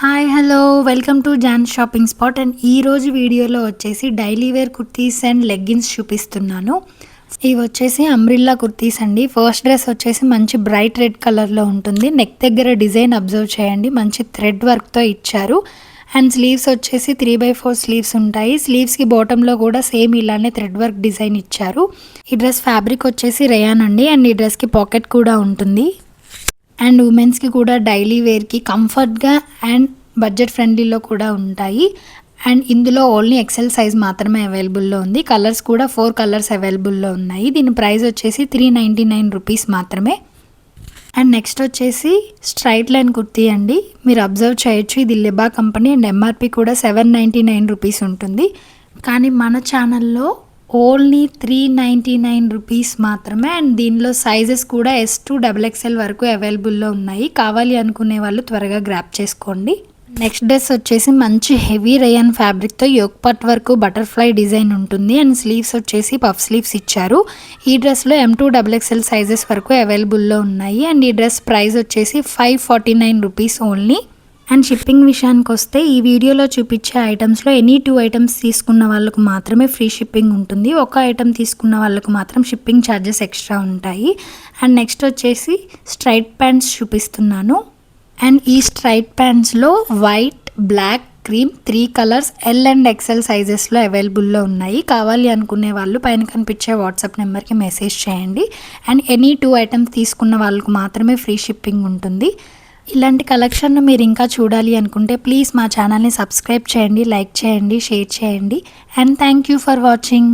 Hi hello welcome to John shopping spot and ఈరోజు వీడియోలో వచ్చేసి daily wear kurtis and leggings చూపిస్తున్నాను. ఇవి వచ్చేసి అంబ్రిల్లా కుర్తీస్ అండి. ఫస్ట్ డ్రెస్ వచ్చేసి మంచి బ్రైట్ రెడ్ కలర్లో ఉంటుంది. నెక్ దగ్గర డిజైన్ అబ్జర్వ్ చేయండి, మంచి థ్రెడ్ వర్క్తో ఇచ్చారు. అండ్ స్లీవ్స్ వచ్చేసి 3/4 స్లీవ్స్ ఉంటాయి. స్లీవ్స్కి బాటంలో కూడా సేమ్ ఇలానే థ్రెడ్ వర్క్ డిజైన్ ఇచ్చారు. ఈ డ్రెస్ ఫ్యాబ్రిక్ వచ్చేసి రేయాన్ అండి. అండ్ ఈ డ్రెస్కి పాకెట్ కూడా ఉంటుంది. అండ్ ఉమెన్స్కి కూడా డైలీ వేర్కి కంఫర్ట్గా అండ్ బడ్జెట్ ఫ్రెండ్లీలో కూడా ఉంటాయి. అండ్ ఇందులో ఓన్లీ ఎక్సెల్ సైజ్ మాత్రమే అవైలబుల్లో ఉంది. కలర్స్ కూడా 4 కలర్స్ అవైలబుల్లో ఉన్నాయి. దీని ప్రైస్ వచ్చేసి 399 రూపీస్ మాత్రమే. అండ్ నెక్స్ట్ వచ్చేసి స్ట్రైట్ లైన్ కుర్తీ అండి. మీరు అబ్జర్వ్ చేయొచ్చు, ఇది లెబా కంపెనీ అండ్ ఎంఆర్పి కూడా 799 రూపీస్ ఉంటుంది. కానీ మన ఛానల్లో ఓన్లీ 399 రూపీస్ మాత్రమే. అండ్ దీనిలో సైజెస్ కూడా S to XXL వరకు అవైలబుల్లో ఉన్నాయి. కావాలి అనుకునే వాళ్ళు త్వరగా గ్రాప్ చేసుకోండి. నెక్స్ట్ డ్రెస్ వచ్చేసి మంచి హెవీ రేయన్ ఫ్యాబ్రిక్తో యోక్ పార్ట్ వరకు బటర్ఫ్లై డిజైన్ ఉంటుంది. అండ్ స్లీవ్స్ వచ్చేసి పఫ్ స్లీవ్స్ ఇచ్చారు. ఈ డ్రెస్లో M to XXL సైజెస్ వరకు అవైలబుల్లో ఉన్నాయి. అండ్ ఈ డ్రెస్ ప్రైస్ వచ్చేసి 549 రూపీస్ ఓన్లీ. అండ్ షిప్పింగ్ విషయానికి వస్తే ఈ వీడియోలో చూపించే ఐటమ్స్లో ఎనీ 2 ఐటమ్స్ తీసుకున్న వాళ్ళకు మాత్రమే ఫ్రీ షిప్పింగ్ ఉంటుంది. ఒక ఐటమ్ తీసుకున్న వాళ్ళకు మాత్రం షిప్పింగ్ ఛార్జెస్ ఎక్స్ట్రా ఉంటాయి. అండ్ నెక్స్ట్ వచ్చేసి స్ట్రైట్ ప్యాంట్స్ చూపిస్తున్నాను. అండ్ ఈ స్ట్రైట్ ప్యాంట్స్లో white, black, cream 3 colours L and XL సైజెస్లో అవైలబుల్లో ఉన్నాయి. కావాలి అనుకునే వాళ్ళు పైన కనిపించే వాట్సాప్ నెంబర్కి మెసేజ్ చేయండి. అండ్ ఎనీ 2 ఐటమ్స్ తీసుకున్న వాళ్ళకు మాత్రమే ఫ్రీ షిప్పింగ్ ఉంటుంది. ఇలాంటి కలెక్షన్ను మీరు ఇంకా చూడాలి అనుకుంటే ప్లీజ్ మా ఛానల్ని సబ్స్క్రైబ్ చేయండి, లైక్ చేయండి, షేర్ చేయండి. And thank you for watching.